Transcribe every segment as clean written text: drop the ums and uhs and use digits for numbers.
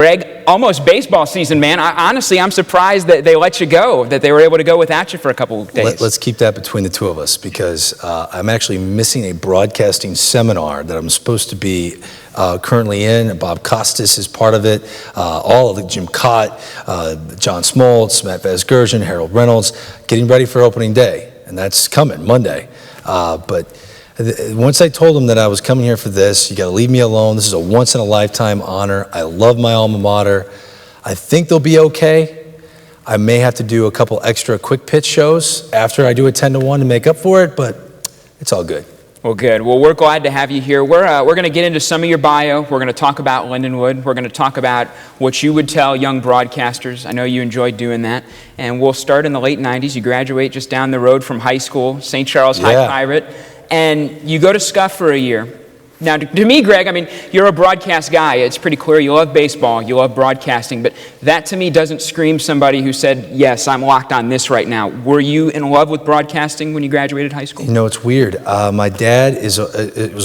Greg, almost baseball season, man. Honestly, I'm surprised that they let you go, that they were able to go without you for a couple of days. Let's keep that between the two of us, because I'm actually missing a broadcasting seminar that I'm supposed to be currently in. Bob Costas is part of it. All of it, Jim Cott, John Smoltz, Matt Vasgersian, Harold Reynolds, getting ready for opening day. And that's coming Monday. But once I told them that I was coming here for this, you got to leave me alone. This is a once-in-a-lifetime honor. I love my alma mater. I think they'll be okay. I may have to do a couple extra quick pitch shows after I do a 10-to-1 to make up for it, but it's all good. Well, good. Well, we're glad to have you here. We're going to get into some of your bio. We're going to talk about Lindenwood. We're going to talk about what you would tell young broadcasters. I know you enjoyed doing that. And we'll start in the late 90s. You graduate just down the road from high school, St. Charles High Pirate. And you go to Scuff for a year. Now, to me, Greg, I mean, you're a broadcast guy. It's pretty clear you love baseball, you love broadcasting, but that to me doesn't scream somebody who said, yes, I'm locked on this right now. Were you in love with broadcasting when you graduated high school? You know, it's weird. My dad was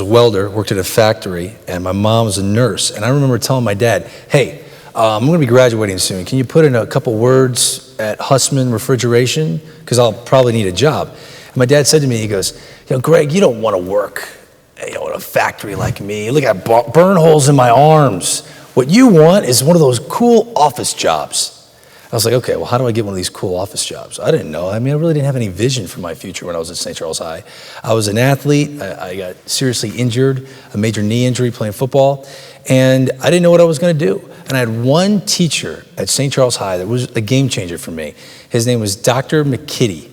a welder, worked at a factory, and my mom was a nurse. And I remember telling my dad, hey, I'm going to be graduating soon. Can you put in a couple words at Hussman Refrigeration? Because I'll probably need a job. And my dad said to me, he goes, you know, Greg, you don't want to work in a factory like me. Look at burn holes in my arms. What you want is one of those cool office jobs. I was like, okay, well, how do I get one of these cool office jobs? I didn't know. I mean, I really didn't have any vision for my future when I was at St. Charles High. I was an athlete. I got seriously injured, a major knee injury playing football, and I didn't know what I was going to do. And I had one teacher at St. Charles High that was a game changer for me. His name was Dr. McKitty.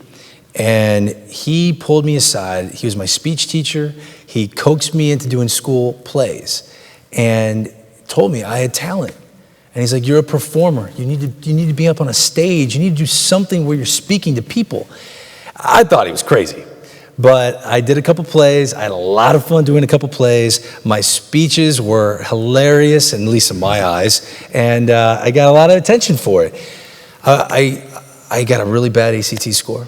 And he pulled me aside. He was my speech teacher. He coaxed me into doing school plays and told me I had talent. And he's like, you're a performer. You need to be up on a stage. You need to do something where you're speaking to people. I thought he was crazy. But I did a couple plays. I had a lot of fun doing a couple plays. My speeches were hilarious, at least in my eyes. And I got a lot of attention for it. I got a really bad ACT score.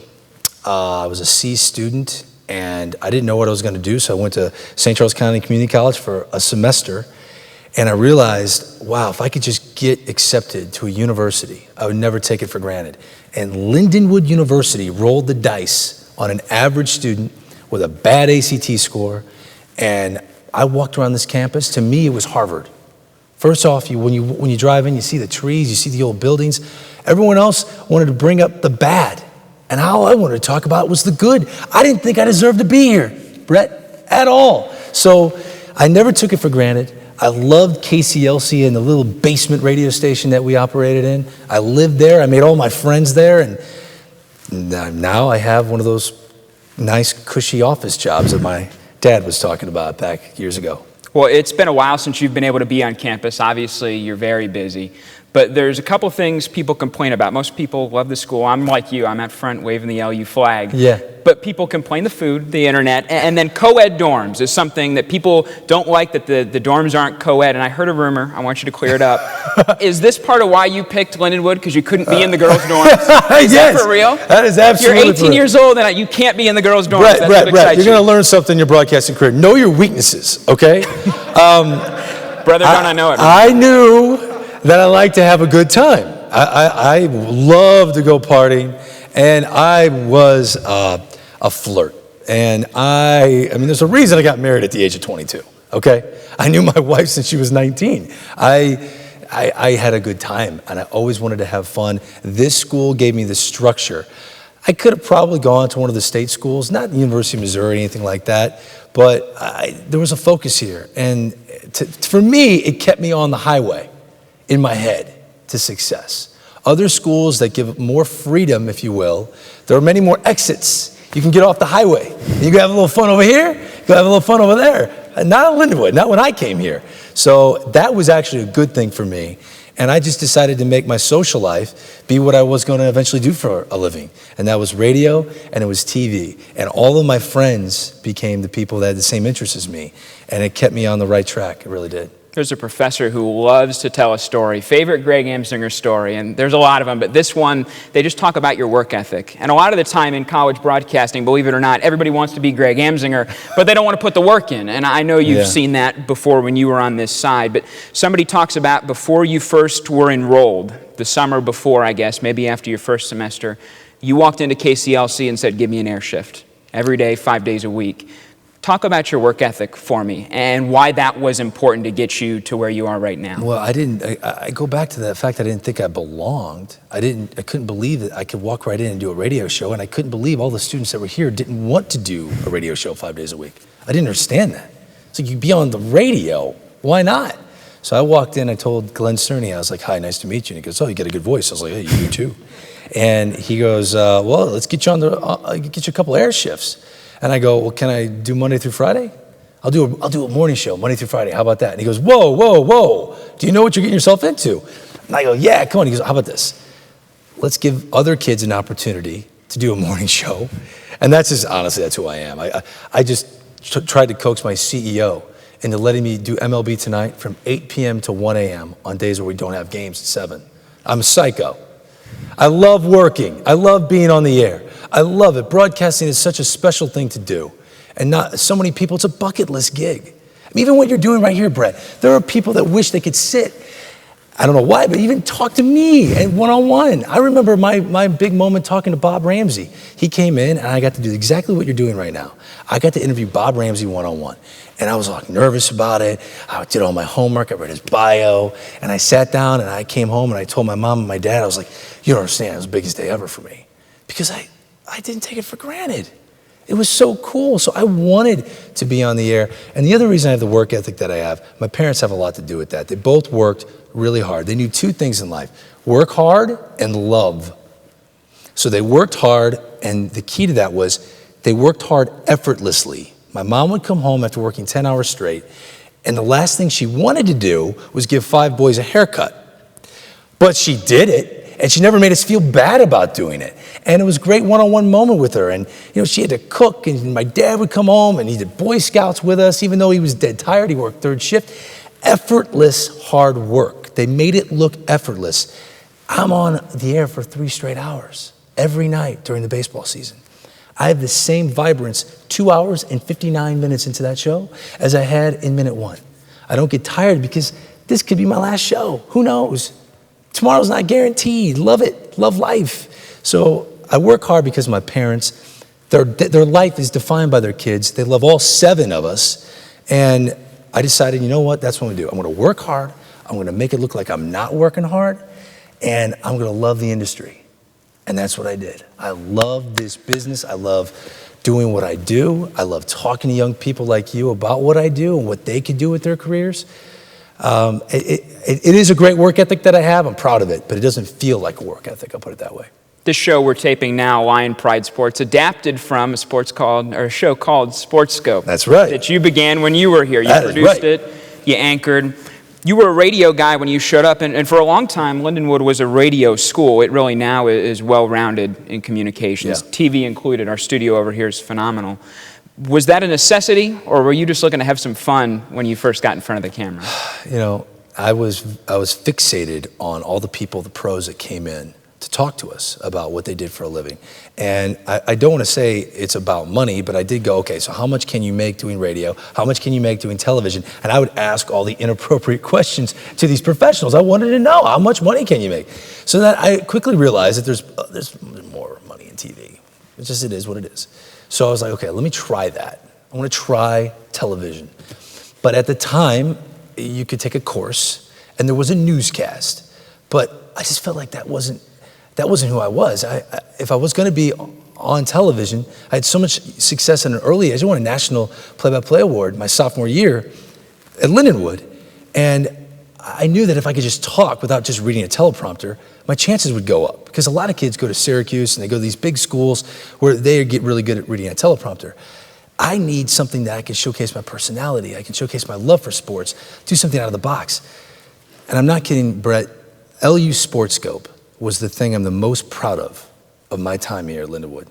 I was a C student, and I didn't know what I was going to do, so I went to St. Charles County Community College for a semester, and I realized, wow, if I could just get accepted to a university, I would never take it for granted. And Lindenwood University rolled the dice on an average student with a bad ACT score, and I walked around this campus. To me, it was Harvard. First off, when you drive in, you see the trees, you see the old buildings. Everyone else wanted to bring up the bad. And all I wanted to talk about was the good. I didn't think I deserved to be here, Brett, at all. So I never took it for granted. I loved KCLC and the little basement radio station that we operated in. I lived there. I made all my friends there. And now I have one of those nice, cushy office jobs that my dad was talking about back years ago. Well, it's been a while since you've been able to be on campus. Obviously, you're very busy. But there's a couple things people complain about. Most people love the school. I'm like you. I'm out front waving the LU flag. Yeah. But people complain the food, the internet, and then co-ed dorms is something that people don't like, that the dorms aren't co-ed. And I heard a rumor. I want you to clear it up. Is this part of why you picked Lindenwood? Because you couldn't be in the girls' dorms? Is Yes, that for real? That is absolutely You're 18 years old and you can't be in the girls' dorms. Brett, That's what excites you're going to learn something in your broadcasting career. Know your weaknesses, okay? Brother, don't I know it? I knew that I like to have a good time. I love to go partying, and I was a flirt. And I mean, there's a reason I got married at the age of 22, okay? I knew my wife since she was 19. I had a good time, and I always wanted to have fun. This school gave me the structure. I could have probably gone to one of the state schools, not the University of Missouri or anything like that, but there was a focus here. And for me, it kept me on the highway in my head to success. Other schools that give more freedom, if you will, there are many more exits. You can get off the highway. You can have a little fun over here, you can have a little fun over there. Not at Lindenwood, not when I came here. So that was actually a good thing for me. And I just decided to make my social life be what I was going to eventually do for a living. And that was radio, and it was TV. And all of my friends became the people that had the same interests as me. And it kept me on the right track. It really did. There's a professor who loves to tell a story, favorite Greg Amsinger story, and there's a lot of them, but this one, they just talk about your work ethic. And a lot of the time in college broadcasting, believe it or not, everybody wants to be Greg Amsinger, but they don't want to put the work in. And I know you've seen that before when you were on this side, but somebody talks about before you first were enrolled, the summer before, I guess, maybe after your first semester, you walked into KCLC and said, give me an air shift, every day, 5 days a week. Talk about your work ethic for me and why that was important to get you to where you are right now. Well, I go back to that fact I didn't think I belonged. I couldn't believe that I could walk right in and do a radio show, and I couldn't believe all the students that were here didn't want to do a radio show 5 days a week. I didn't understand that. It's like, you'd be on the radio, why not? So I walked in, I told Glenn Cerny, I was like, hi, nice to meet you. And he goes, oh, you got a good voice. I was like, hey, you do too. And he goes, well, let's get you on get you a couple air shifts. And I go, well, can I do Monday through Friday? I'll do a morning show, Monday through Friday. How about that? And he goes, whoa, whoa, whoa. Do you know what you're getting yourself into? And I go, yeah, come on. He goes, how about this? Let's give other kids an opportunity to do a morning show. And that's just, honestly, that's who I am. I just tried to coax my CEO into letting me do MLB Tonight from 8 p.m. to 1 a.m. on days where we don't have games at 7. I'm a psycho. I love working. I love being on the air. I love it. Broadcasting is such a special thing to do. And not so many people, it's a bucket list gig. I mean, even what you're doing right here, Brett, there are people that wish they could sit, I don't know why, but even talk to me and one-on-one. I remember my big moment talking to Bob Ramsey. He came in and I got to do exactly what you're doing right now. I got to interview Bob Ramsey one-on-one. And I was like nervous about it. I did all my homework, I read his bio, and I sat down and I came home and I told my mom and my dad, I was like, you don't understand, it was the biggest day ever for me. Because I didn't take it for granted. It was so cool. So I wanted to be on the air. And the other reason I have the work ethic that I have, my parents have a lot to do with that. They both worked really hard. They knew two things in life: work hard and love. So they worked hard, and the key to that was they worked hard effortlessly. My mom would come home after working 10 hours straight, and the last thing she wanted to do was give 5 boys a haircut. But she did it, and she never made us feel bad about doing it. And it was a great one-on-one moment with her. And, she had to cook, and my dad would come home, and he did Boy Scouts with us, even though he was dead tired. He worked 3rd shift. Effortless hard work. They made it look effortless. I'm on the air for 3 straight hours every night during the baseball season. I have the same vibrance 2 hours and 59 minutes into that show as I had in minute 1. I don't get tired because this could be my last show. Who knows? Tomorrow's not guaranteed. Love it. Love life. So I work hard because my parents, their life is defined by their kids. They love all 7 of us. And I decided, you know what? That's what I'm going to do. I'm going to work hard. I'm going to make it look like I'm not working hard. And I'm going to love the industry. And that's what I did. I love this business. I love doing what I do. I love talking to young people like you about what I do and what they can do with their careers. It is a great work ethic that I have. I'm proud of it, but it doesn't feel like a work ethic. I'll put it that way. This show we're taping now, Lion Pride Sports, adapted from a show called SportsScope. That's right. That you began when you were here. You produced it, you anchored. You were a radio guy when you showed up, and for a long time, Lindenwood was a radio school. It really now is well-rounded in communications, TV included. Our studio over here is phenomenal. Was that a necessity, or were you just looking to have some fun when you first got in front of the camera? I was fixated on all the people, the pros that came in to talk to us about what they did for a living. And I don't want to say it's about money, but I did go, okay, so how much can you make doing radio? How much can you make doing television? And I would ask all the inappropriate questions to these professionals. I wanted to know, how much money can you make? So that I quickly realized that there's more money in TV. It is what it is. So I was like, okay, let me try that. I want to try television. But at the time, you could take a course, and there was a newscast. But I just felt like that wasn't who I was. If I was going to be on television, I had so much success at an early age. I won a national play-by-play award my sophomore year at Lindenwood. And I knew that if I could just talk without just reading a teleprompter, my chances would go up. Because a lot of kids go to Syracuse and they go to these big schools where they get really good at reading a teleprompter. I need something that I can showcase my personality. I can showcase my love for sports, do something out of the box. And I'm not kidding, Brett. LU SportsScope was the thing I'm the most proud of of my time here at Lindenwood.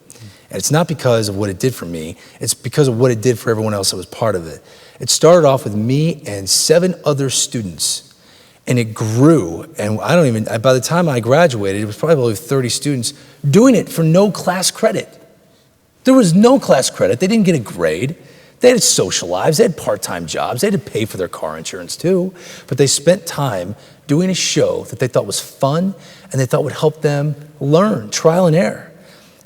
And it's not because of what it did for me, it's because of what it did for everyone else that was part of it. It started off with me and 7 other students, and it grew. And by the time I graduated, it was probably 30 students doing it for no class credit. There was no class credit. They didn't get a grade. They had social lives. They had part-time jobs. They had to pay for their car insurance too. But they spent time doing a show that they thought was fun and they thought would help them learn, trial and error.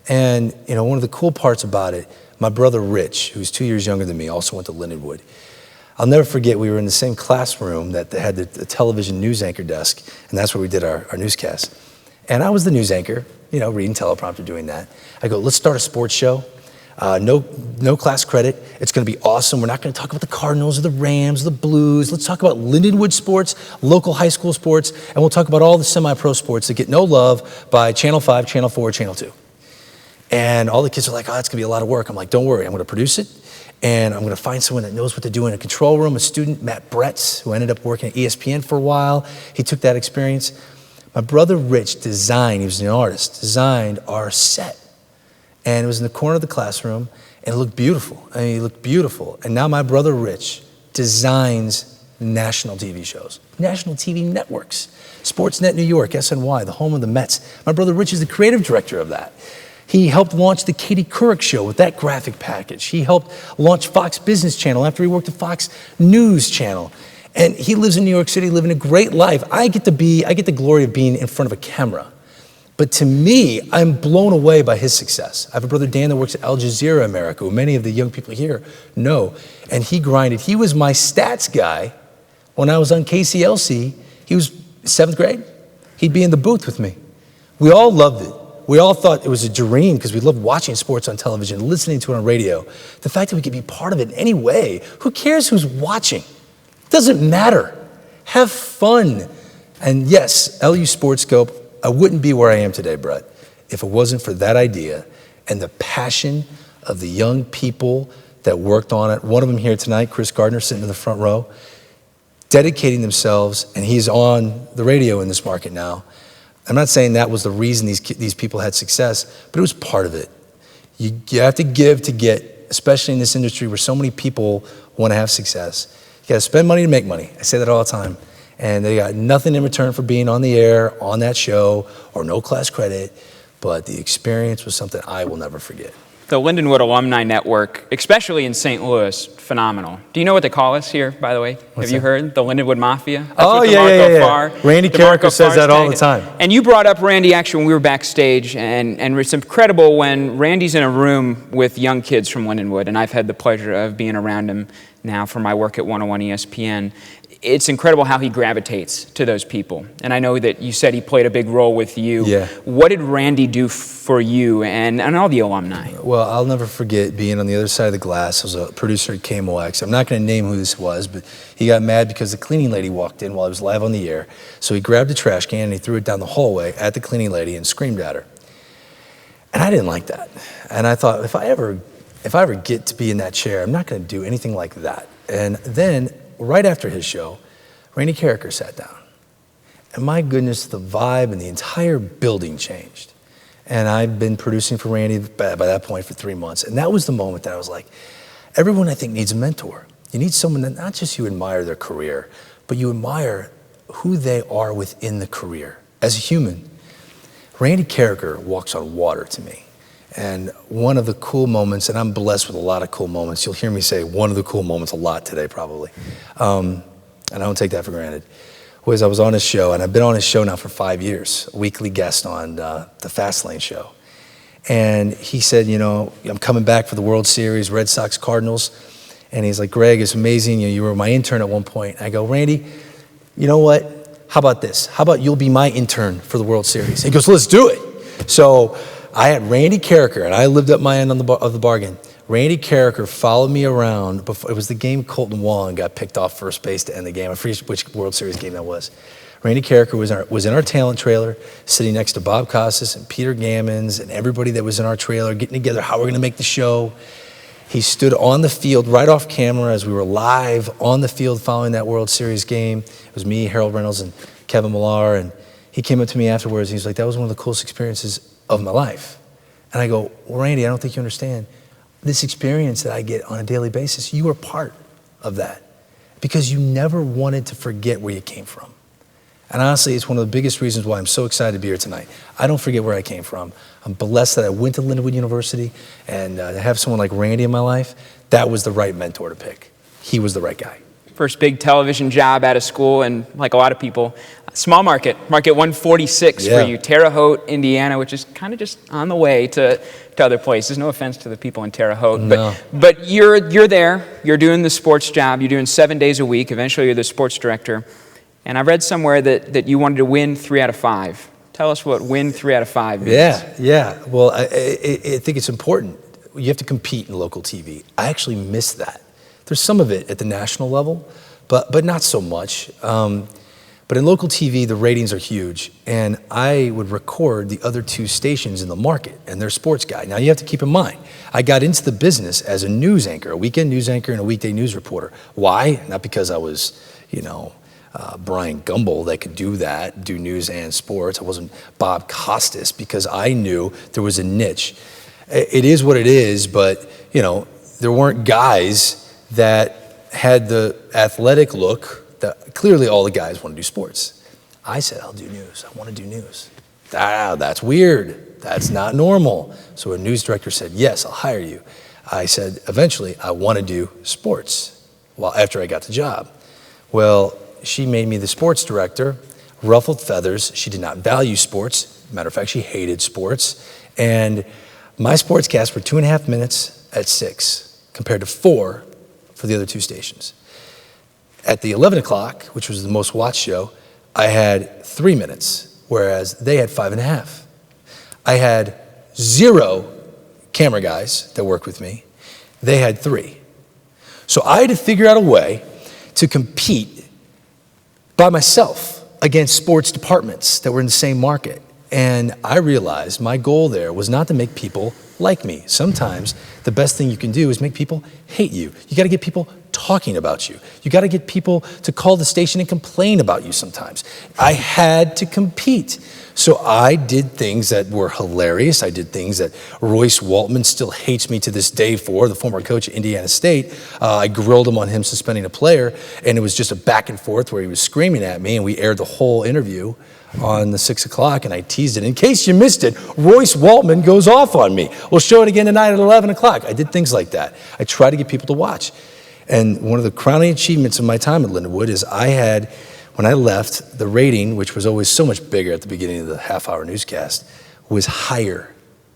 And one of the cool parts about it, my brother Rich, who's 2 years younger than me, also went to Lindenwood. I'll never forget, we were in the same classroom that they had the television news anchor desk, and that's where we did our newscast. And I was the news anchor, reading teleprompter, doing that. I go, let's start a sports show. No class credit. It's going to be awesome. We're not going to talk about the Cardinals or the Rams or the Blues. Let's talk about Lindenwood sports, local high school sports, and we'll talk about all the semi-pro sports that get no love by Channel 5, Channel 4, Channel 2. And all the kids are like, oh, it's going to be a lot of work. I'm like, don't worry. I'm going to produce it, and I'm going to find someone that knows what to do in a control room, a student, Matt Bretz, who ended up working at ESPN for a while. He took that experience. My brother Rich designed, he was an artist, designed our set. And it was in the corner of the classroom, and it looked beautiful. It looked beautiful. And now my brother Rich designs national TV shows, national TV networks, Sportsnet New York, SNY, the home of the Mets. My brother Rich is the creative director of that. He helped launch the Katie Couric show with that graphic package. He helped launch Fox Business Channel after he worked at Fox News Channel. And he lives in New York City, living a great life. I get the glory of being in front of a camera. But to me, I'm blown away by his success. I have a brother, Dan, that works at Al Jazeera America, who many of the young people here know. And he grinded. He was my stats guy when I was on KCLC. He was 7th grade. He'd be in the booth with me. We all loved it. We all thought it was a dream because we loved watching sports on television, listening to it on radio. The fact that we could be part of it in any way, who cares who's watching? It doesn't matter. Have fun. And yes, LU Sports Scope, I wouldn't be where I am today, Brett, if it wasn't for that idea and the passion of the young people that worked on it. One of them here tonight, Chris Gardner, sitting in the front row, dedicating themselves, and he's on the radio in this market now. I'm not saying that was the reason these people had success, but it was part of it. You have to give to get, especially in this industry where so many people want to have success. You got to spend money to make money. I say that all the time. And they got nothing in return for being on the air, on that show, or no class credit, but the experience was something I will never forget. The Lindenwood Alumni Network, especially in St. Louis, phenomenal. Do you know what they call us here, by the way? Have you heard? The Lindenwood Mafia? That's what yeah. Randy Carricker says that all the time. And you brought up Randy actually when we were backstage, and it's incredible when Randy's in a room with young kids from Lindenwood, and I've had the pleasure of being around him now for my work at 101 ESPN. It's incredible how he gravitates to those people. And I know that you said he played a big role with you. Yeah. What did Randy do for you and all the alumni? Well, I'll never forget being on the other side of the glass. I was a producer at KMOX. I'm not going to name who this was, but he got mad because the cleaning lady walked in while I was live on the air. So he grabbed a trash can and he threw it down the hallway at the cleaning lady and screamed at her. And I didn't like that. And I thought, if I ever get to be in that chair, I'm not going to do anything like that. And then right after his show, Randy Carricker sat down. And my goodness, the vibe and the entire building changed. And I've been producing for Randy by that point for 3 months. And that was the moment that I was like, everyone I think needs a mentor. You need someone that not just you admire their career, but you admire who they are within the career as a human. Randy Carricker walks on water to me. And one of the cool moments, and I'm blessed with a lot of cool moments. You'll hear me say one of the cool moments a lot today, probably. And I don't take that for granted. Was I was on his show, and I've been on his show now for 5 years, a weekly guest on the Fast Lane show. And he said, I'm coming back for the World Series, Red Sox, Cardinals. And he's like, Greg, it's amazing. You were my intern at one point. I go, Randy, you know what? How about this? How about you'll be my intern for the World Series? He goes, let's do it. So I had Randy Carricker, and I lived up my end of the bargain. Randy Carricker followed me around. Before, it was the game Colton Wong got picked off first base to end the game. I forget which World Series game that was. Randy Carricker was in our talent trailer, sitting next to Bob Costas and Peter Gammons and everybody that was in our trailer, getting together how we're going to make the show. He stood on the field right off camera as we were live on the field following that World Series game. It was me, Harold Reynolds, and Kevin Millar. And he came up to me afterwards, and he was like, that was one of the coolest experiences of my life. And I go, well, Randy, I don't think you understand. This experience that I get on a daily basis, you are part of that because you never wanted to forget where you came from. And honestly, it's one of the biggest reasons why I'm so excited to be here tonight. I don't forget where I came from. I'm blessed that I went to Lindenwood University, and to have someone like Randy in my life, that was the right mentor to pick. He was the right guy. First big television job out of school, and like a lot of people, small market 146 for you, Terre Haute, Indiana, which is kind of just on the way to other places. No offense to the people in Terre Haute, no. but you're there, you're doing the sports job, you're doing 7 days a week, eventually you're the sports director, and I read somewhere that you wanted to win 3 out of 5. Tell us what win 3 out of 5 means. Yeah. Well, I think it's important. You have to compete in local TV. I actually miss that. There's some of it at the national level, but not so much. But in local TV, the ratings are huge, and I would record the other 2 stations in the market and their sports guy. Now, you have to keep in mind, I got into the business as a news anchor, a weekend news anchor and a weekday news reporter. Why? Not because I was, Brian Gumbel that could do that, do news and sports. I wasn't Bob Costas, because I knew there was a niche. It is what it is, but, there weren't guys that had the athletic look that clearly all the guys want to do sports. I said, I'll do news. I want to do news. That's weird. That's not normal. So a news director said, yes, I'll hire you. I said, eventually, I want to do sports. Well, after I got the job. Well, she made me the sports director, ruffled feathers. She did not value sports. Matter of fact, she hated sports. And my sportscasts were 2.5 minutes at 6 compared to 4 for the other 2 stations. At the 11 o'clock, which was the most watched show, I had 3 minutes, whereas they had 5.5. I had 0 camera guys that worked with me. They had 3. So I had to figure out a way to compete by myself against sports departments that were in the same market. And I realized my goal there was not to make people like me. Sometimes the best thing you can do is make people hate you. You got to get people talking about you. You got to get people to call the station and complain about you sometimes. I had to compete. So I did things that were hilarious. I did things that Royce Waltman still hates me to this day for, the former coach at Indiana State. I grilled him on him suspending a player, and it was just a back and forth where he was screaming at me, and we aired the whole interview on the 6 o'clock, and I teased it. In case you missed it, Royce Waltman goes off on me. We'll show it again tonight at 11 o'clock. I did things like that. I try to get people to watch. And one of the crowning achievements of my time at Lindenwood is I had, when I left, the rating, which was always so much bigger at the beginning of the half-hour newscast, was higher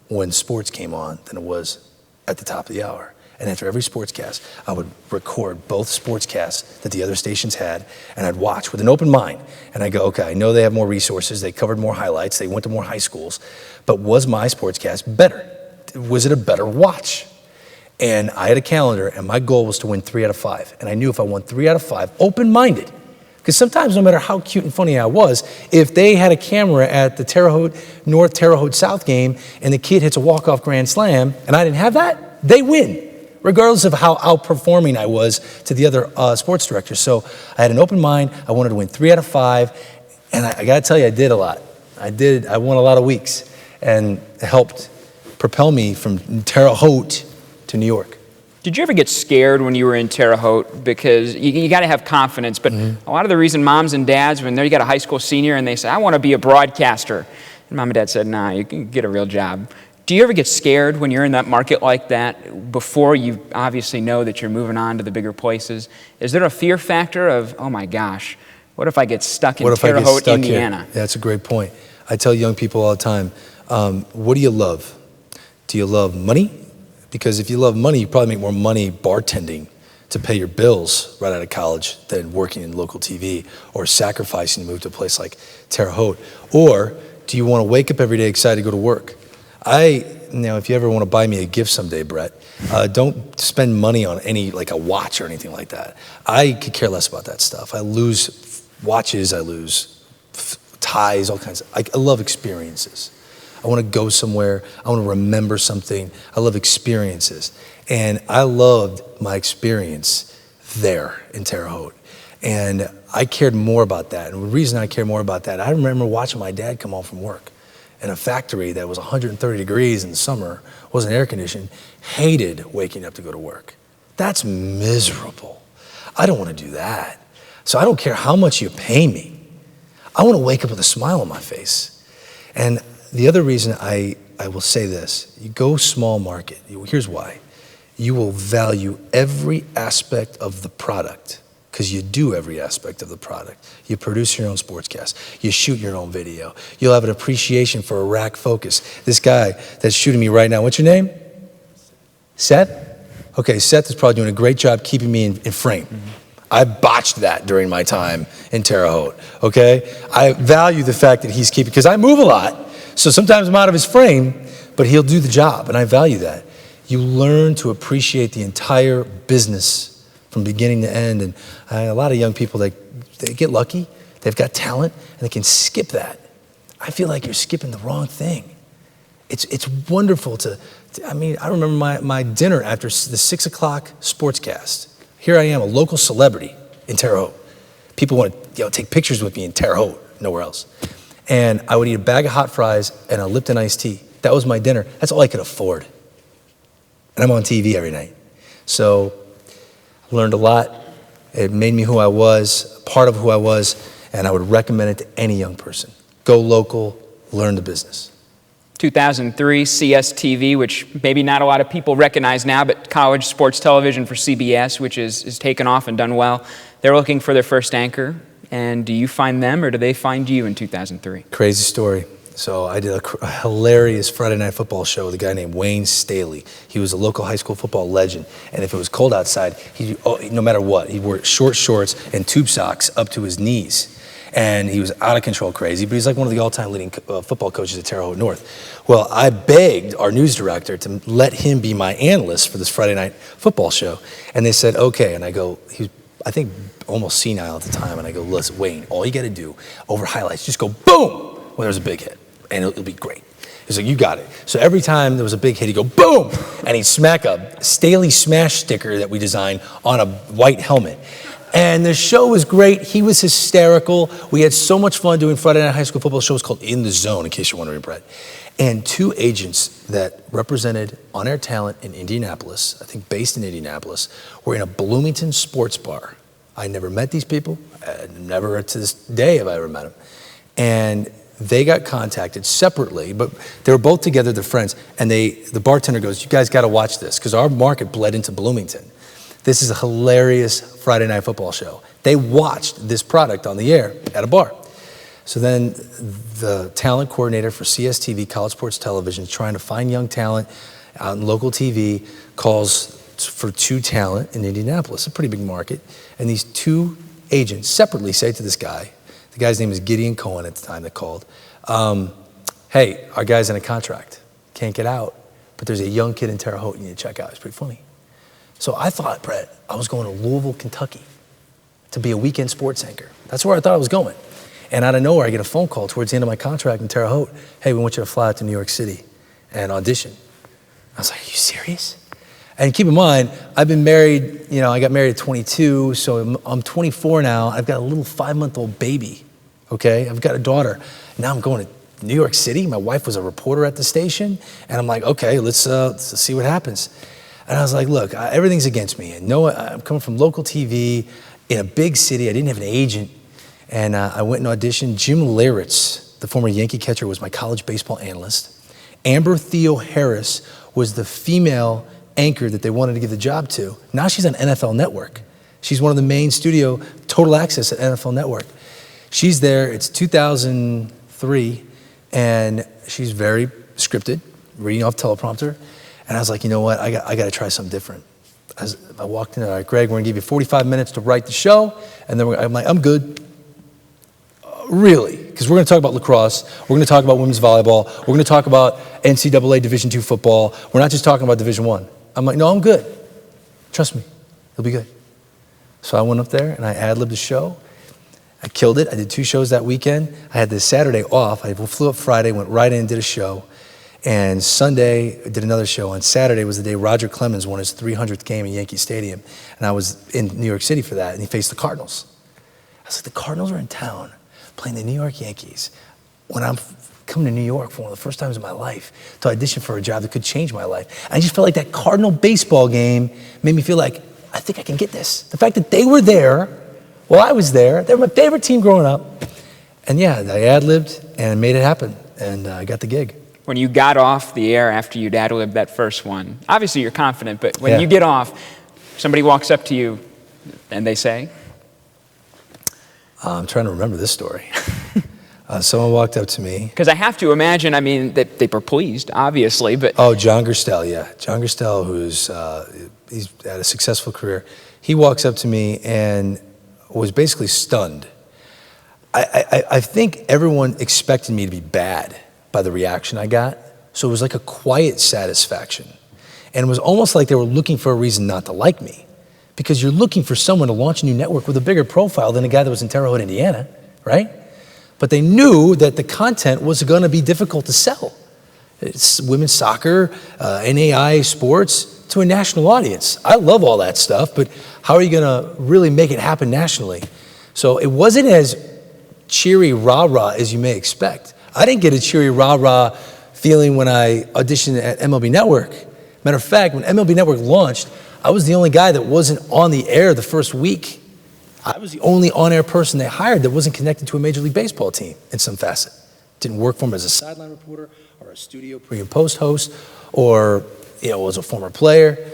when sports came on than it was at the top of the hour. And after every sportscast, I would record both sportscasts that the other stations had, and I'd watch with an open mind. And I go, okay, I know they have more resources, they covered more highlights, they went to more high schools, but was my sportscast better? Was it a better watch? And I had a calendar, and my goal was to win 3 out of 5. And I knew if I won 3 out of 5, open-minded, because sometimes no matter how cute and funny I was, if they had a camera at the Terre Haute North, Terre Haute South game, and the kid hits a walk-off grand slam, and I didn't have that, they win, regardless of how outperforming I was to the other sports directors. So I had an open mind. I wanted to win 3 out of 5, and I got to tell you, I did a lot. I won a lot of weeks, and it helped propel me from Terre Haute to New York. Did you ever get scared when you were in Terre Haute? Because you got to have confidence, but a lot of the reason moms and dads, when you got a high school senior and they say, I want to be a broadcaster, and mom and dad said, nah, you can get a real job. Do you ever get scared when you're in that market like that before you obviously know that you're moving on to the bigger places? Is there a fear factor of, oh my gosh, what if I get stuck in Terre Haute, Indiana? Yeah, that's a great point. I tell young people all the time, what do you love? Do you love money? Because if you love money, you probably make more money bartending to pay your bills right out of college than working in local TV or sacrificing to move to a place like Terre Haute. Or do you want to wake up every day excited to go to work? If you ever want to buy me a gift someday, Brett, don't spend money on like a watch or anything like that. I could care less about that stuff. I lose watches, I lose ties, all kinds of, I love experiences. I want to go somewhere. I want to remember something. I love experiences. And I loved my experience there in Terre Haute. And I cared more about that. And the reason I cared more about that, I remember watching my dad come home from work. in a factory that was 130 degrees in the summer, wasn't air conditioned, hated waking up to go to work. That's miserable. I don't want to do that. So I don't care how much you pay me. I want to wake up with a smile on my face. And the other reason I will say this, you go small market, here's why. You will value every aspect of the product, because you do every aspect of the product. You produce your own sportscast. You shoot your own video. You'll have an appreciation for a rack focus. This guy that's shooting me right now, what's your name? Seth? Okay, Seth is probably doing a great job keeping me in frame. I botched that during my time in Terre Haute, okay? I value the fact that he's keeping, because I move a lot, so sometimes I'm out of his frame, but he'll do the job, and I value that. You learn to appreciate the entire business from beginning to end, and a lot of young people, they get lucky, they've got talent, and they can skip that. I feel like you're skipping the wrong thing. It's wonderful I remember my dinner after the 6 o'clock sportscast. Here I am, a local celebrity in Terre Haute. People want to take pictures with me in Terre Haute, nowhere else. And I would eat a bag of hot fries and a Lipton iced tea. That was my dinner. That's all I could afford. And I'm on TV every night. So I learned a lot. It made me who I was, part of who I was, and I would recommend it to any young person. Go local, learn the business. 2003, CSTV, which maybe not a lot of people recognize now, but college sports television for CBS, which is taken off and done well. They're looking for their first anchor. And do you find them, or do they find you in 2003? Crazy story. So I did a hilarious Friday night football show with a guy named Wayne Staley. He was a local high school football legend. And if it was cold outside, no matter what, he wore short shorts and tube socks up to his knees. And he was out of control crazy, but he's like one of the all-time leading football coaches at Terre Haute North. Well, I begged our news director to let him be my analyst for this Friday night football show. And they said, okay. And I go, he was, I think, almost senile at the time. And I go, listen, Wayne, all you got to do over highlights, just go boom when there's a big hit, and it'll be great. He's like, you got it. So every time there was a big hit, he'd go boom, and he'd smack a Staley Smash sticker that we designed on a white helmet. And the show was great. He was hysterical. We had so much fun doing Friday night high school football shows called In the Zone, in case you're wondering, Brett. And two agents that represented on-air talent in Indianapolis, I think based in Indianapolis, were in a Bloomington sports bar. I never met these people. Never to this day have I ever met them. And they got contacted separately, but they were both together, they're friends. And the bartender goes, you guys got to watch this, because our market bled into Bloomington. This is a hilarious Friday night football show. They watched this product on the air at a bar. So then the talent coordinator for CSTV, College Sports Television, trying to find young talent out in local TV, calls for two talent in Indianapolis, a pretty big market. And these two agents separately say to this guy, the guy's name is Gideon Cohen at the time that called, hey, our guy's in a contract, can't get out, but there's a young kid in Terre Haute you need to check out. It's pretty funny. So I thought, Brett, I was going to Louisville, Kentucky to be a weekend sports anchor. That's where I thought I was going. And out of nowhere, I get a phone call towards the end of my contract in Terre Haute. Hey, we want you to fly out to New York City and audition. I was like, are you serious? And keep in mind, I've been married, I got married at 22, so I'm 24 now. I've got a little 5-month-old baby, okay? I've got a daughter. Now I'm going to New York City. My wife was a reporter at the station. And I'm like, okay, let's see what happens. And I was like, look, everything's against me. And I'm coming from local TV in a big city. I didn't have an agent. And I went and auditioned. Jim Leyritz, the former Yankee catcher, was my college baseball analyst. Amber Theo Harris was the female anchor that they wanted to give the job to. Now she's on NFL Network. She's one of the main studio, total access at NFL Network. She's there. It's 2003. And she's very scripted, reading off teleprompter. And I was like, you know what? I got to try something different. I walked in, all right, Greg, we're going to give you 45 minutes to write the show. And then I'm like, I'm good. Really? Because we're going to talk about lacrosse. We're going to talk about women's volleyball. We're going to talk about NCAA Division II football. We're not just talking about Division I. I'm like, no, I'm good. Trust me. It'll be good. So I went up there and I ad-libbed the show. I killed it. I did 2 shows that weekend. I had this Saturday off. I flew up Friday, went right in, did a show. And Sunday, I did another show. On Saturday was the day Roger Clemens won his 300th game in Yankee Stadium. And I was in New York City for that, and he faced the Cardinals. I was like, the Cardinals are in town playing the New York Yankees. when I'm coming to New York for one of the first times in my life to audition for a job that could change my life. I just felt like that Cardinal baseball game made me feel like, I think I can get this. The fact that they were there while I was there, they were my favorite team growing up. And yeah, I ad-libbed and made it happen, and I got the gig. When you got off the air after you'd ad-libbed that first one, obviously you're confident, but when you get off, somebody walks up to you and they say? I'm trying to remember this story. Someone walked up to me. Because I have to imagine, I mean, that they were pleased, obviously, but... Oh, John Gerstel, yeah. John Gerstel, who's he's had a successful career. He walks up to me and was basically stunned. I think everyone expected me to be bad by the reaction I got, so it was like a quiet satisfaction. And it was almost like they were looking for a reason not to like me, because you're looking for someone to launch a new network with a bigger profile than a guy that was in Terre Haute, Indiana, right? But they knew that the content was going to be difficult to sell. It's women's soccer, NAI sports, to a national audience. I love all that stuff, but how are you going to really make it happen nationally? So it wasn't as cheery rah-rah as you may expect. I didn't get a cheery rah-rah feeling when I auditioned at MLB Network. Matter of fact, when MLB Network launched, I was the only guy that wasn't on the air the first week. I was the only on-air person they hired that wasn't connected to a Major League Baseball team in some facet. Didn't work for them as a sideline reporter or a studio pre- and post host, or was a former player.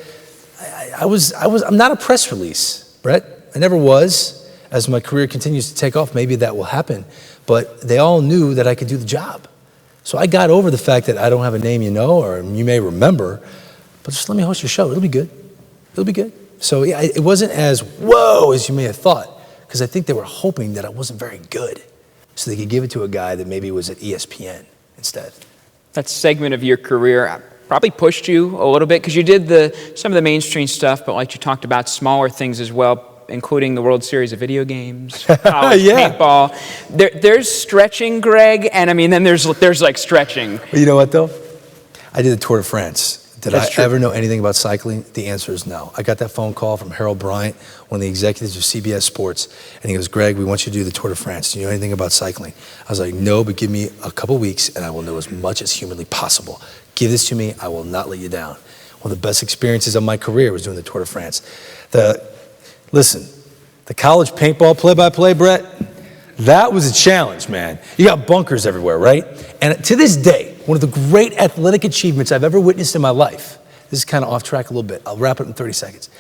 I'm not a press release, Brett. I never was. As my career continues to take off, maybe that will happen. But they all knew that I could do the job. So I got over the fact that I don't have a name you know or you may remember, but just let me host your show. It'll be good. It'll be good. So yeah, it wasn't as whoa as you may have thought, because I think they were hoping that I wasn't very good, so they could give it to a guy that maybe was at ESPN instead. That segment of your career probably pushed you a little bit, because you did some of the mainstream stuff, but like you talked about smaller things as well, including the World Series of video games, college paintball. There's stretching, Greg, and I mean, then there's like stretching. You know what, though? I did the Tour de France. Did That's I ever know anything about cycling? The answer is no. I got that phone call from Harold Bryant, one of the executives of CBS Sports, and he goes, Greg, we want you to do the Tour de France. Do you know anything about cycling? I was like, no, but give me a couple weeks, and I will know as much as humanly possible. Give this to me. I will not let you down. One of the best experiences of my career was doing the Tour de France. Listen, the college paintball play-by-play, Brett, that was a challenge, man. You got bunkers everywhere, right? And to this day, one of the great athletic achievements I've ever witnessed in my life, this is kind of off track a little bit. I'll wrap it in 30 seconds.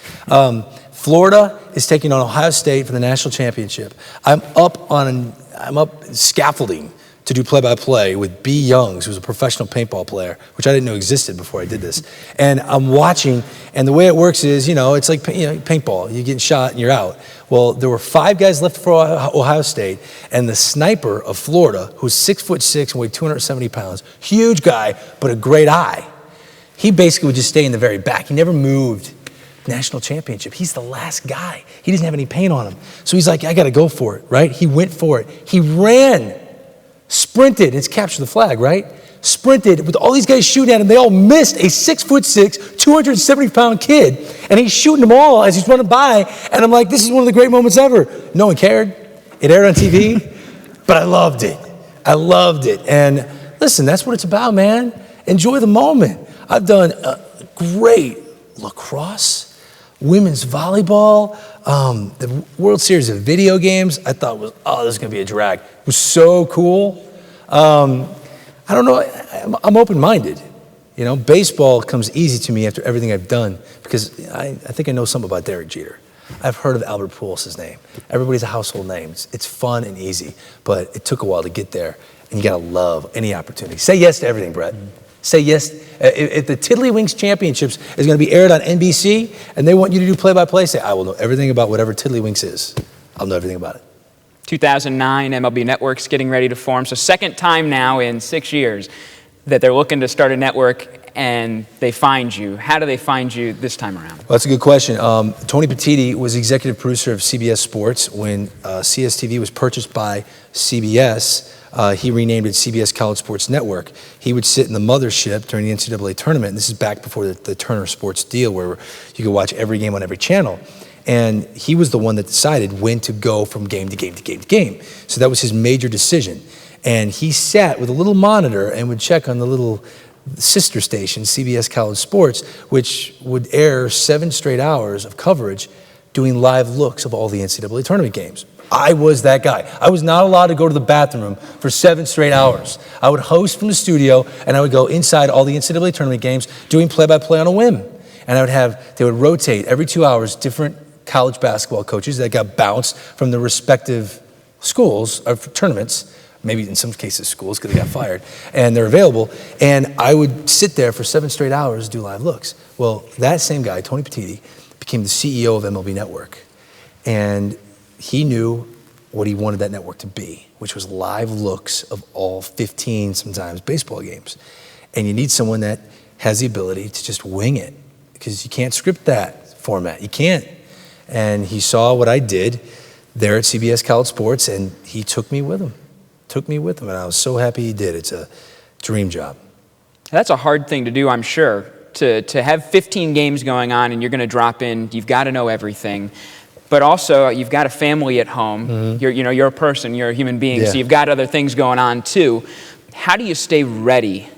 Florida is taking on Ohio State for the national championship. I'm up scaffolding to do play-by-play with B. Youngs, who's a professional paintball player, which I didn't know existed before I did this. And I'm watching, and the way it works is, it's like paintball. You're getting shot and you're out. Well, there were 5 guys left for Ohio State, and the sniper of Florida, who's 6'6" and weighed 270 pounds, huge guy, but a great eye. He basically would just stay in the very back. He never moved. National championship. He's the last guy. He doesn't have any paint on him. So he's like, I got to go for it, right? He went for it. He ran. Sprinted, it's capture the flag, right? Sprinted with all these guys shooting at him. They all missed a 6'6", 270-pound kid. And he's shooting them all as he's running by. And I'm like, this is one of the great moments ever. No one cared. It aired on TV. But I loved it. I loved it. And listen, that's what it's about, man. Enjoy the moment. I've done great lacrosse, women's volleyball, the World Series of video games. I thought was, this is going to be a drag. It was so cool. I don't know. I'm open-minded. Baseball comes easy to me after everything I've done, because I think I know something about Derek Jeter. I've heard of Albert Pujols' name. Everybody's a household name. It's fun and easy, but it took a while to get there, and you got to love any opportunity. Say yes to everything, Brett. Say yes. If the Tiddlywinks Championships is going to be aired on NBC and they want you to do play-by-play, say, I will know everything about whatever Tiddlywinks is. I'll know everything about it. 2009, MLB Network's getting ready to form. So second time now in 6 years that they're looking to start a network, and they find you. How do they find you this time around? Well, that's a good question. Tony Petitti was executive producer of CBS Sports. When CSTV was purchased by CBS, he renamed it CBS College Sports Network. He would sit in the mothership during the NCAA tournament, and this is back before the Turner Sports deal, where you could watch every game on every channel. And he was the one that decided when to go from game to game to game to game. So that was his major decision. And he sat with a little monitor and would check on the little sister station, CBS College Sports, which would air 7 straight hours of coverage doing live looks of all the NCAA tournament games. I was that guy. I was not allowed to go to the bathroom for 7 straight hours. I would host from the studio, and I would go inside all the NCAA tournament games doing play-by-play on a whim. And they would rotate every 2 hours, different college basketball coaches that got bounced from their respective schools or tournaments, maybe in some cases schools because they got fired, and they're available. And I would sit there for 7 straight hours, do live looks. Well, that same guy, Tony Petitti, became the CEO of MLB Network. And he knew what he wanted that network to be, which was live looks of all 15, sometimes, baseball games. And you need someone that has the ability to just wing it, because you can't script that format. You can't. And he saw what I did there at CBS College Sports, and he took me with him. And I was so happy he did. It's a dream job. That's a hard thing to do, I'm sure, to have 15 games going on and you're going to drop in. You've got to know everything. But also, you've got a family at home. Mm-hmm. You're a person, you're a human being, yeah. So you've got other things going on too. How do you stay ready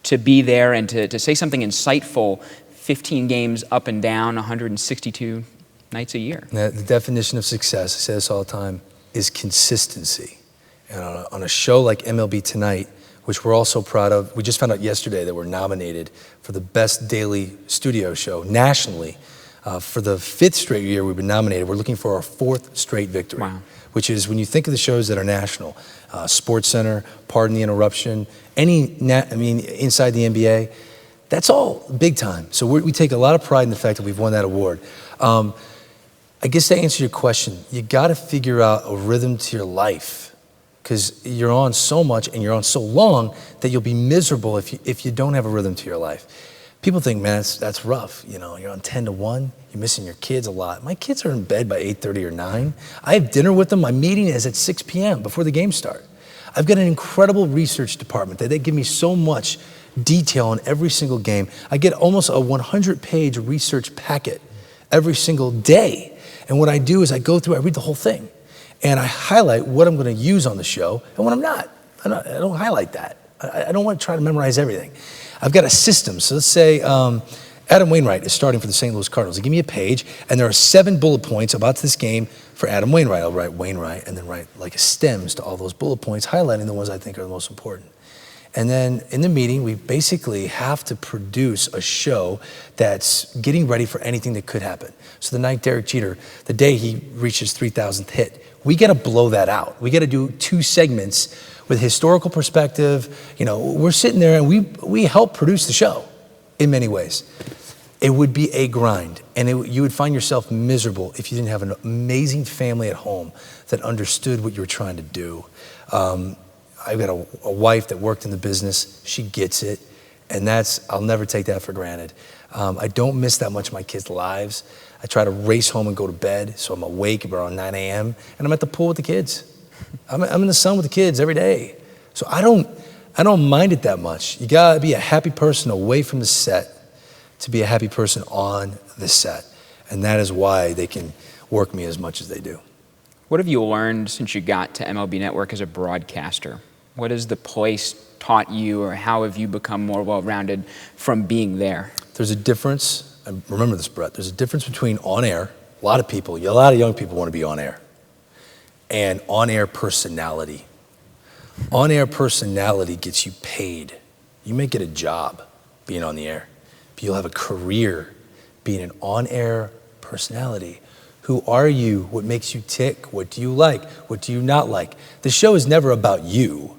to be there and to say something insightful 15 games up and down, 162 nights a year? The definition of success, I say this all the time, is consistency. And on a show like MLB Tonight, which we're all so proud of, we just found out yesterday that we're nominated for the best daily studio show nationally. For the 5th straight year we've been nominated. We're looking for our 4th straight victory. Wow. Which is, when you think of the shows that are national, Sports Center, Pardon the Interruption, inside the NBA, that's all big time. So we take a lot of pride in the fact that we've won that award. I guess to answer your question, you got to figure out a rhythm to your life, because you're on so much and you're on so long that you'll be miserable if you don't have a rhythm to your life. People think, man, that's rough. You're on 10 to 1. You're missing your kids a lot. My kids are in bed by 8:30 or 9. I have dinner with them. My meeting is at 6 p.m. before the games start. I've got an incredible research department that they give me so much detail on every single game. I get almost a 100-page research packet every single day. And what I do is I go through, I read the whole thing, and I highlight what I'm going to use on the show and what I'm not. I don't highlight that. I don't want to try to memorize everything. I've got a system. So let's say Adam Wainwright is starting for the St. Louis Cardinals. They give me a page, and there are 7 bullet points about this game for Adam Wainwright. I'll write Wainwright and then write like a stems to all those bullet points, highlighting the ones I think are the most important. And then in the meeting, we basically have to produce a show that's getting ready for anything that could happen. So the night Derek Jeter, the day he reached his 3,000th hit, we got to blow that out. We got to do 2 segments with historical perspective. We're sitting there and we help produce the show in many ways. It would be a grind, and you would find yourself miserable if you didn't have an amazing family at home that understood what you were trying to do. I've got a wife that worked in the business. She gets it, and I'll never take that for granted. I don't miss that much of my kids' lives. I try to race home and go to bed, so I'm awake around 9 a.m., and I'm at the pool with the kids. I'm in the sun with the kids every day. So I don't mind it that much. You gotta be a happy person away from the set to be a happy person on the set. And that is why they can work me as much as they do. What have you learned since you got to MLB Network as a broadcaster? What has the place taught you, or how have you become more well-rounded from being there? There's a difference, and remember this, Brett, there's a difference between on air, a lot of young people want to be on air, and on-air personality. On-air personality gets you paid. You may get a job being on the air, but you'll have a career being an on-air personality. Who are you? What makes you tick? What do you like? What do you not like? The show is never about you,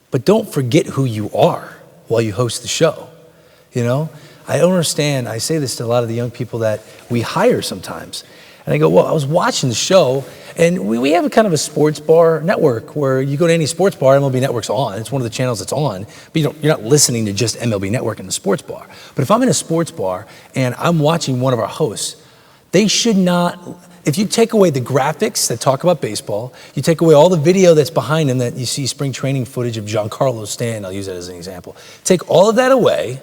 but don't forget who you are while you host the show. I don't understand. I say this to a lot of the young people that we hire sometimes. And I go, well, I was watching the show, and we have a kind of a sports bar network where you go to any sports bar, MLB Network's on. It's one of the channels that's on, but you're not listening to just MLB Network in the sports bar. But if I'm in a sports bar and I'm watching one of our hosts, they should not, if you take away the graphics that talk about baseball, you take away all the video that's behind them that you see spring training footage of Giancarlo Stanton, I'll use that as an example. Take all of that away,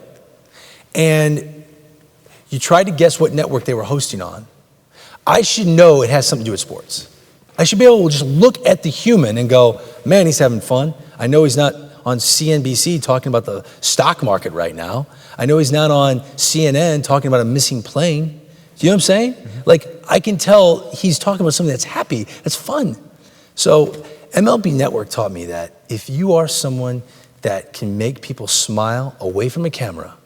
and you try to guess what network they were hosting on. I should know it has something to do with sports. I should be able to just look at the human and go, man, he's having fun. I know he's not on CNBC talking about the stock market right now. I know he's not on CNN talking about a missing plane. Do you know what I'm saying? Like, I can tell he's talking about something that's happy, that's fun. So MLB Network taught me that if you are someone that can make people smile away from a camera,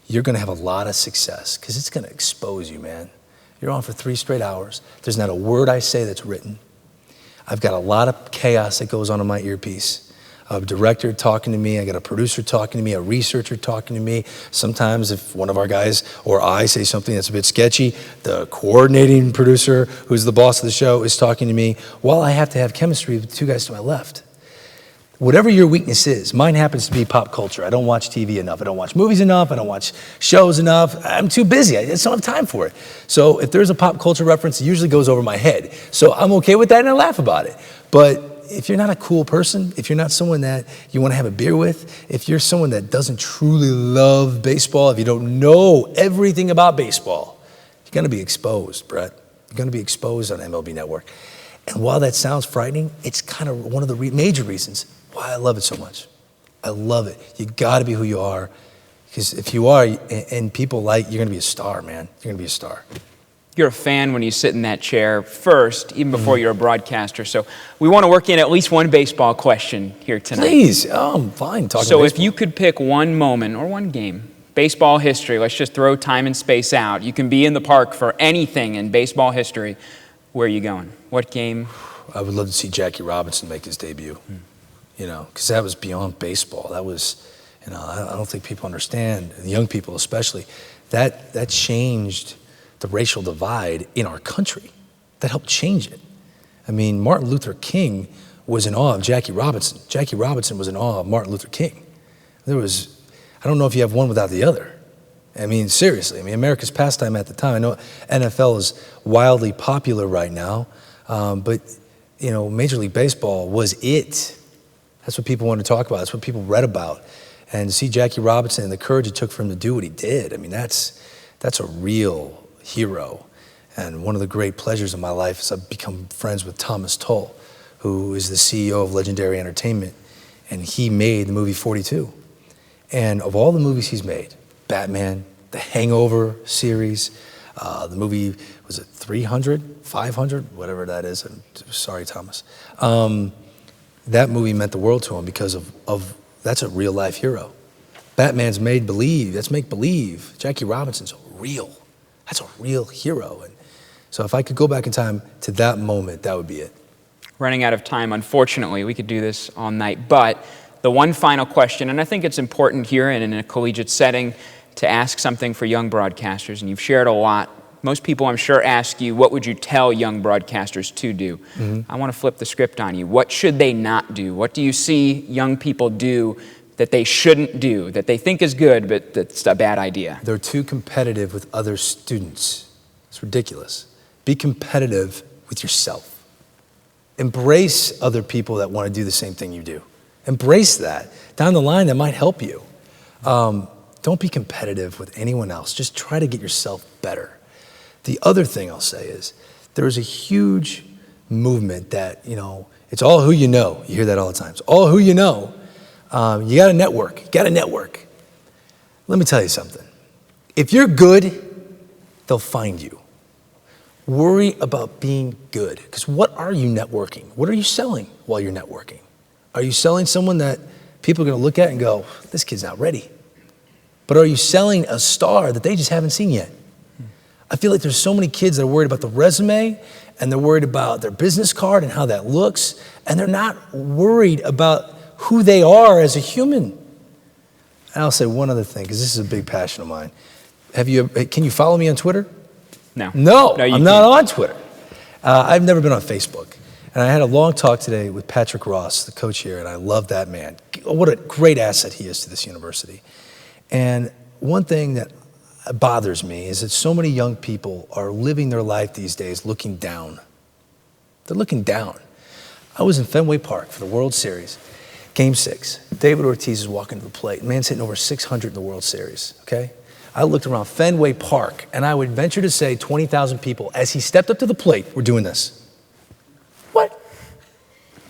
you're gonna have a lot of success, because it's gonna expose you, man. You're on for 3 straight hours. There's not a word I say that's written. I've got a lot of chaos that goes on in my earpiece. A director talking to me, I got a producer talking to me, a researcher talking to me. Sometimes if one of our guys or I say something that's a bit sketchy, the coordinating producer, who's the boss of the show, is talking to me while I have to have chemistry with the 2 guys to my left. Whatever your weakness is, mine happens to be pop culture. I don't watch TV enough. I don't watch movies enough. I don't watch shows enough. I'm too busy. I just don't have time for it. So if there's a pop culture reference, it usually goes over my head. So I'm okay with that and I laugh about it. But if you're not a cool person, if you're not someone that you want to have a beer with, if you're someone that doesn't truly love baseball, if you don't know everything about baseball, you're going to be exposed, Brett. You're going to be exposed on MLB Network. And while that sounds frightening, it's kind of one of the major reasons why I love it so much. I love it. You got to be who you are, because if you are, and people like, you're going to be a star, man. You're going to be a star. You're a fan when you sit in that chair first, even before you're a broadcaster. So we want to work in at least one baseball question here tonight. Please. Oh, I'm fine talking So baseball. if you could pick one moment or one game, baseball history, let's just throw time and space out. You can be in the park for anything in baseball history. Where are you going? What game? I would love to see Jackie Robinson make his debut. You know, because that was beyond baseball. That was, you know, I don't think people understand, the young people especially, that changed the racial divide in our country. That helped change it. I mean, Martin Luther King was in awe of Jackie Robinson. Jackie Robinson was in awe of Martin Luther King. I don't know if you have one without the other. I mean, seriously, America's pastime at the time. I know NFL is wildly popular right now, but, you know, Major League Baseball was it. That's what people want to talk about. That's what people read about. And to see Jackie Robinson and the courage it took for him to do what he did, I mean, that's a real hero. And one of the great pleasures of my life is I've become friends with Thomas Tull, who is the CEO of Legendary Entertainment. And he made the movie 42. And of all the movies he's made, Batman, the Hangover series, the movie, was it 300, 500, whatever that is. I'm sorry, Thomas. That movie meant the world to him because of that's a real life hero. Batman's made believe, that's make believe. Jackie Robinson's real. That's a real hero. And so if I could go back in time to that moment, that would be it. Running out of time, unfortunately. We could do this all night. But the one final question, and I think it's important here and in a collegiate setting to ask something for young broadcasters, and you've shared a lot. Most people, I'm sure, ask you, what would you tell young broadcasters to do? I want to flip the script on you. What should they not do? What do you see young people do that they shouldn't do, that they think is good, but that's a bad idea? They're too competitive with other students. It's ridiculous. Be competitive with yourself. Embrace other people that want to do the same thing you do. Embrace that. Down the line, that might help you. Don't be competitive with anyone else. Just try to get yourself better. The other thing I'll say is there's a huge movement that, you know, it's all who you know. You hear that all the time. It's all who you know. You got to network. You got to network. Let me tell you something. If you're good, they'll find you. Worry about being good. Because what are you networking? What are you selling while you're networking? Are you selling someone that people are going to look at and go, this kid's not ready? But are you selling a star that they just haven't seen yet? I feel like there's so many kids that are worried about the resume, and they're worried about their business card and how that looks, and they're not worried about who they are as a human. And I'll say one other thing, because this is a big passion of mine. Can you follow me on Twitter? No. No, you I'm can't. not on Twitter. I've never been on Facebook. And I had a long talk today with Patrick Ross, the coach here, and I love that man. What a great asset he is to this university. And one thing that bothers me is that so many young people are living their life these days looking down. They're looking down. I was in Fenway Park for the World Series, Game 6. David Ortiz is walking to the plate. Man's hitting over 600 in the World Series, okay? I looked around Fenway Park, and I would venture to say 20,000 people, as he stepped up to the plate, were doing this.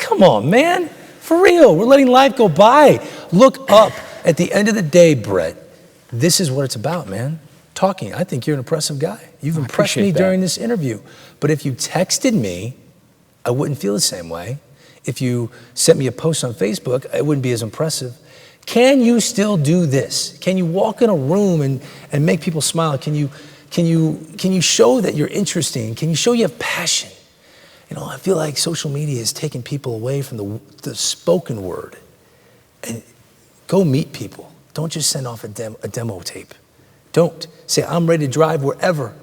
Come on, man. For real. We're letting life go by. Look up. At the end of the day, Brett, this is what it's about, man. Talking. I think you're an impressive guy. You've impressed me during this interview. But if you texted me, I wouldn't feel the same way. If you sent me a post on Facebook, it wouldn't be as impressive. Can you still do this? Can you walk in a room and make people smile? Can you show that you're interesting? Can you show you have passion? You know, I feel like social media is taking people away from the spoken word. And go meet people. Don't just send off a demo tape. Don't say, I'm ready to drive wherever.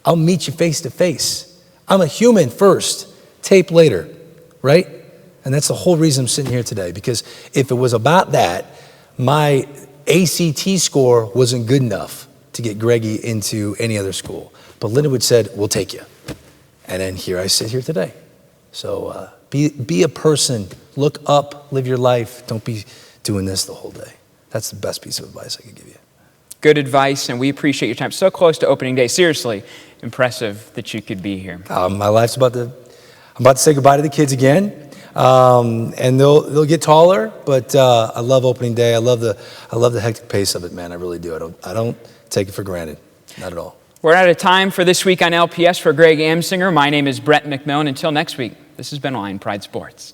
I'll meet you face to face. I'm a human first, tape later, right? And that's the whole reason I'm sitting here today, because if it was about that, my ACT score wasn't good enough to get Greggy into any other school. But Lindenwood said, we'll take you. And then here I sit here today. So be a person, look up, live your life. Don't be doing this the whole day. That's the best piece of advice I could give you. Good advice, and we appreciate your time. So close to opening day. Seriously, impressive that you could be here. My life's I'm about to say goodbye to the kids again. And they'll get taller, but I love opening day. I love the hectic pace of it, man. I really do. I don't take it for granted, not at all. We're out of time for this week on LPS. For Greg Amsinger, my name is Brett McMillan. Until next week, this has been Lion Pride Sports.